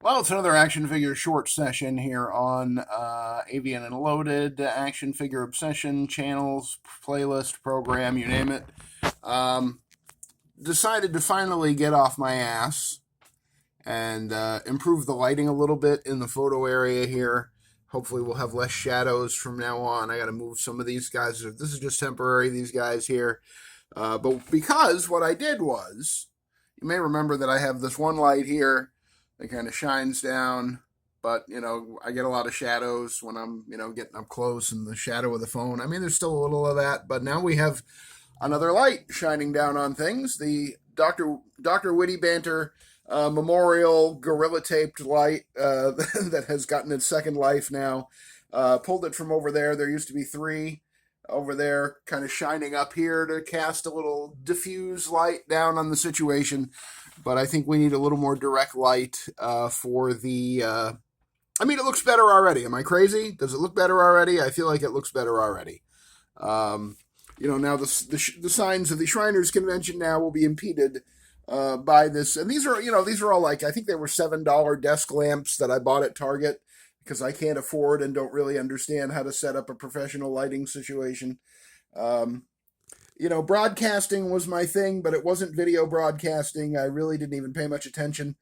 Well, it's another action figure short session here on Avian and Loaded, Action Figure Obsession, channels, playlist, program, you name it. Um, Decided to finally get off my ass and improve the lighting a little bit in the photo area here. Hopefully we'll have less shadows from now on. I got to move some of these guys. This is just temporary, these guys here. But because what I did was, you may remember that I have this one light here that kind of shines down, but I get a lot of shadows when I'm getting up close in the shadow of the phone. I mean, there's still a little of that, but now we have another light shining down on things. The Dr. Witty Banter memorial gorilla taped light that has gotten its second life now. Pulled it from over there. There used to be three over there, kind of shining up here to cast a little diffuse light down on the situation. But I think we need a little more direct light for the. I mean, it looks better already. Am I crazy? Does it look better already? I feel like it looks better already. Now the signs of the Shriners Convention now will be impeded by this. And these are all like, I think they were $7 desk lamps that I bought at Target because I can't afford and don't really understand how to set up a professional lighting situation. Broadcasting was my thing, but it wasn't video broadcasting. I really didn't even pay much attention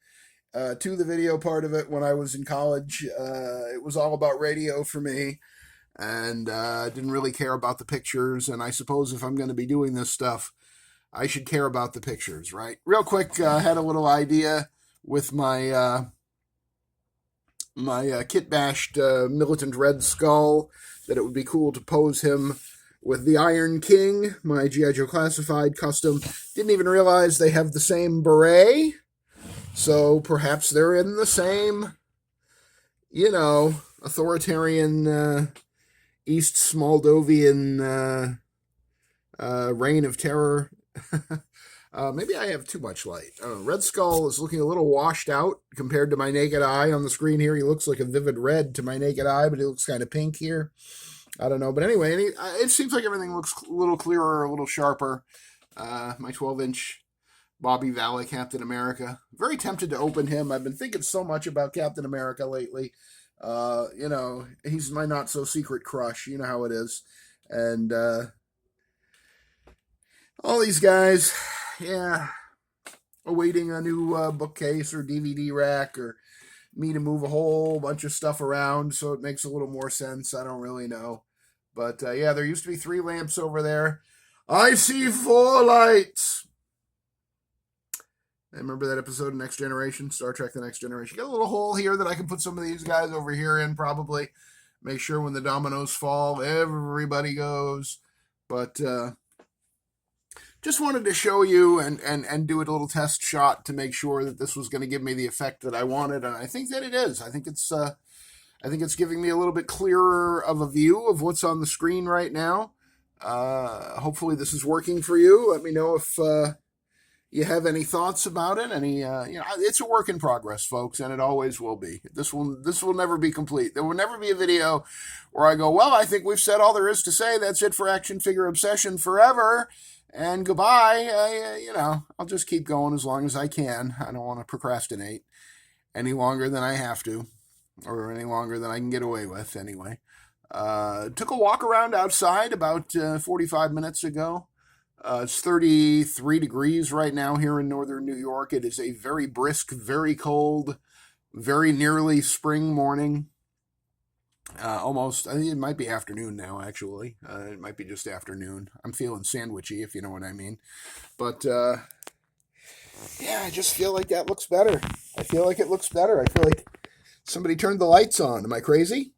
to the video part of it when I was in college. It was all about radio for me, and didn't really care about the pictures. And I suppose if I'm going to be doing this stuff, I should care about the pictures, right? Real quick, I had a little idea with my kit bashed militant Red Skull that it would be cool to pose him with the Iron King, my G.I. Joe Classified custom. Didn't even realize they have the same beret, so perhaps they're in the same, authoritarian East Moldovan reign of terror. Maybe I have too much light. Red Skull is looking a little washed out compared to my naked eye on the screen here. He looks like a vivid red to my naked eye, but he looks kind of pink here. I don't know. But anyway, it seems like everything looks a little clearer, a little sharper. My 12-inch Bobby Valley Captain America. Very tempted to open him. I've been thinking so much about Captain America lately. He's my not-so-secret crush. You know how it is. And all these guys, yeah, awaiting a new bookcase or DVD rack or me to move a whole bunch of stuff around so it makes a little more sense. I don't really know. But yeah, there used to be 3 lamps over there. I see 4 lights. I remember that episode of Next Generation, Star Trek The Next Generation. Got a little hole here that I can put some of these guys over here in probably. Make sure when the dominoes fall, everybody goes. But just wanted to show you and do a little test shot to make sure that this was going to give me the effect that I wanted, and I think that it is. I think it's giving me a little bit clearer of a view of what's on the screen right now. Hopefully this is working for you. Let me know if you have any thoughts about it. It's a work in progress, folks, and it always will be. This will never be complete. There will never be a video where I go, well, I think we've said all there is to say. That's it for Action Figure Obsession forever. And goodbye. I'll just keep going as long as I can. I don't want to procrastinate any longer than I have to, or any longer than I can get away with, anyway. Took a walk around outside about 45 minutes ago. It's 33 degrees right now here in northern New York. It is a very brisk, very cold, very nearly spring morning. Almost, I think it might be afternoon now, actually. It might be just afternoon. I'm feeling sandwichy, if you know what I mean. But, yeah, I just feel like that looks better. I feel like it looks better. I feel like somebody turned the lights on. Am I crazy?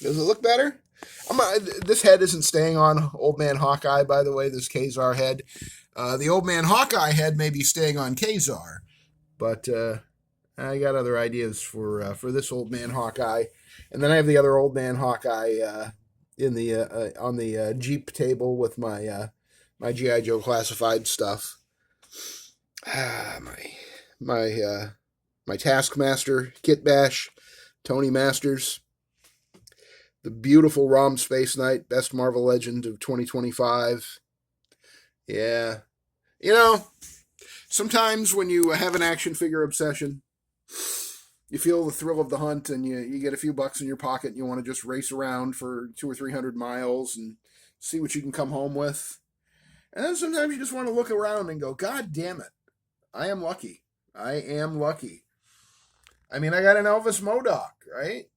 Does it look better? This head isn't staying on Old Man Hawkeye, by the way, this Kazar head. The Old Man Hawkeye head may be staying on Kazar, but I got other ideas for this Old Man Hawkeye. And then I have the other Old Man Hawkeye on the Jeep table with my my G.I. Joe Classified stuff. My Taskmaster, Kit Bash, Tony Masters, the beautiful ROM Space Knight, best Marvel Legend of 2025. Yeah. Sometimes when you have an action figure obsession, you feel the thrill of the hunt, and you get a few bucks in your pocket, and you want to just race around for 200 or 300 miles and see what you can come home with. And then sometimes you just want to look around and go, God damn it, I am lucky. I am lucky. I mean, I got an Elvis Modoc, right?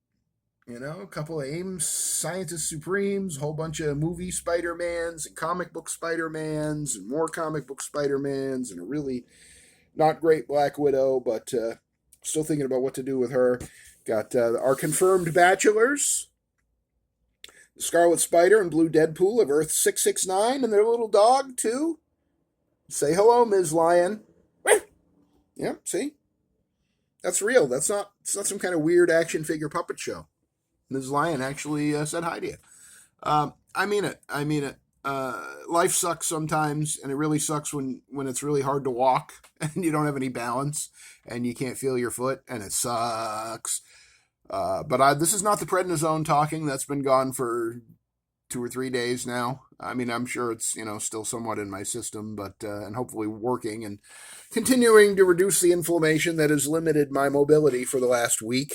You know, a couple of Ames Scientist Supremes, a whole bunch of movie Spider-Mans and comic book Spider-Mans and more comic book Spider-Mans and a really not great Black Widow, but still thinking about what to do with her. Got our confirmed bachelors, Scarlet Spider and Blue Deadpool of Earth 669 and their little dog, too. Say hello, Ms. Lion. Yep, see? That's real. It's not some kind of weird action figure puppet show. Ms. Lion actually said hi to you. I mean it. I mean it. Life sucks sometimes, and it really sucks when it's really hard to walk and you don't have any balance and you can't feel your foot, and it sucks. But this is not the prednisone talking. That's been gone for 2 or 3 days now. I mean, I'm sure it's, still somewhat in my system, but and hopefully working and continuing to reduce the inflammation that has limited my mobility for the last week.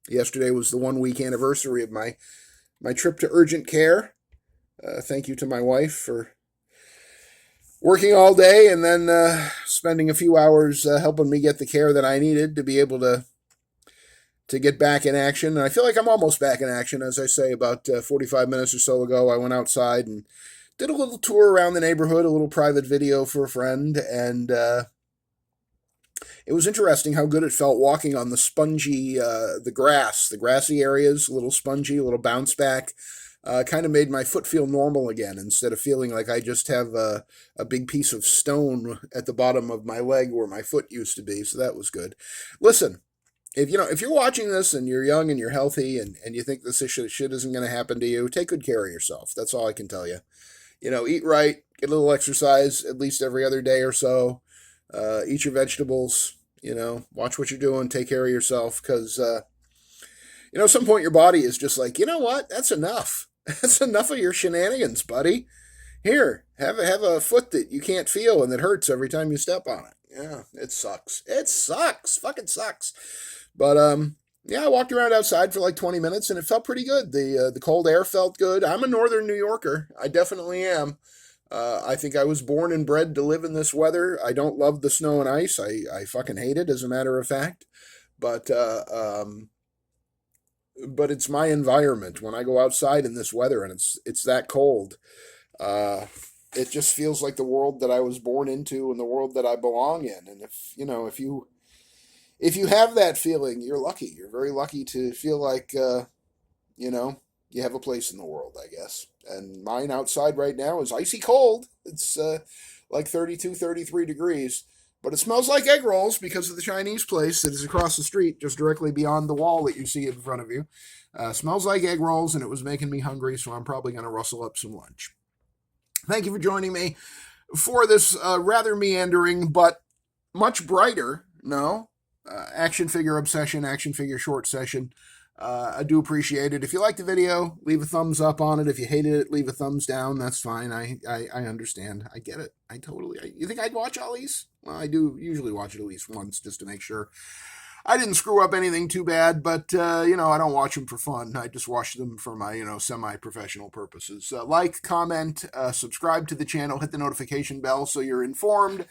Yesterday was the 1-week anniversary of my trip to urgent care. Thank you to my wife for working all day and then spending a few hours helping me get the care that I needed to be able to get back in action. And I feel like I'm almost back in action. As I say, about 45 minutes or so ago, I went outside and did a little tour around the neighborhood, a little private video for a friend, and it was interesting how good it felt walking on the spongy, the grassy areas, a little spongy, a little bounce back. Kind of made my foot feel normal again instead of feeling like I just have a big piece of stone at the bottom of my leg where my foot used to be. So that was good. Listen, if you're watching this and you're young and you're healthy and you think this shit isn't going to happen to you, take good care of yourself. That's all I can tell you. Eat right, get a little exercise at least every other day or so. Eat your vegetables. Watch what you're doing. Take care of yourself because, at some point your body is just like, you know what? That's enough. That's enough of your shenanigans, buddy. Here, have a foot that you can't feel and that hurts every time you step on it. Yeah, it sucks. It sucks. Fucking sucks. But, yeah, I walked around outside for like 20 minutes and it felt pretty good. The cold air felt good. I'm a northern New Yorker. I definitely am. I think I was born and bred to live in this weather. I don't love the snow and ice. I fucking hate it, as a matter of fact. But it's my environment. When I go outside in this weather and it's that cold, it just feels like the world that I was born into and the world that I belong in. And if you have that feeling, you're lucky. You're very lucky to feel like you have a place in the world, I guess. And mine outside right now is icy cold. It's like 32, 33 degrees. But it smells like egg rolls because of the Chinese place that is across the street, just directly beyond the wall that you see in front of you. Smells like egg rolls, and it was making me hungry, so I'm probably going to rustle up some lunch. Thank you for joining me for this rather meandering but much brighter, action figure obsession, action figure short session. I do appreciate it. If you liked the video, leave a thumbs up on it. If you hated it, leave a thumbs down. That's fine. I understand. I get it. You think I'd watch all these? Well, I do usually watch it at least once just to make sure I didn't screw up anything too bad, but, I don't watch them for fun. I just watch them for my, semi-professional purposes. Like, comment, subscribe to the channel, hit the notification bell so you're informed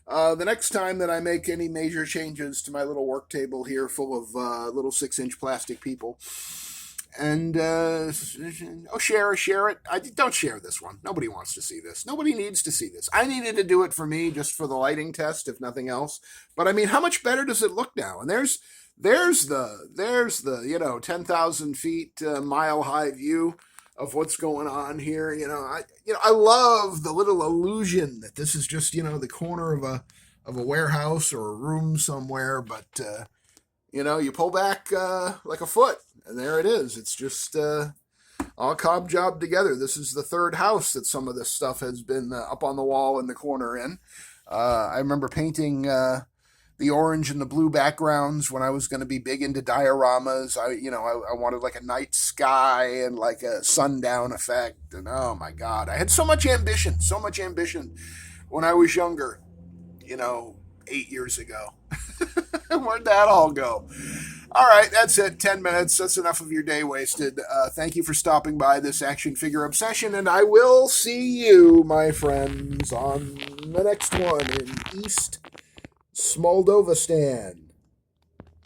the next time that I make any major changes to my little work table here full of little 6-inch plastic people. And, share it. Don't share this one. Nobody wants to see this. Nobody needs to see this. I needed to do it for me, just for the lighting test, if nothing else. But I mean, how much better does it look now? And there's the 10,000 feet, mile high view of what's going on here. I love the little illusion that this is just, the corner of a warehouse or a room somewhere, but, you pull back like a foot, and there it is. It's just all cob job together. This is the third house that some of this stuff has been up on the wall in the corner in. I remember painting the orange and the blue backgrounds when I was going to be big into dioramas. I wanted like a night sky and like a sundown effect. And oh my God, I had so much ambition when I was younger, 8 years ago. Where'd that all go? All right, that's it. 10 minutes. That's enough of your day wasted. Thank you for stopping by this action figure obsession, and I will see you, my friends, on the next one in East Moldova Stand.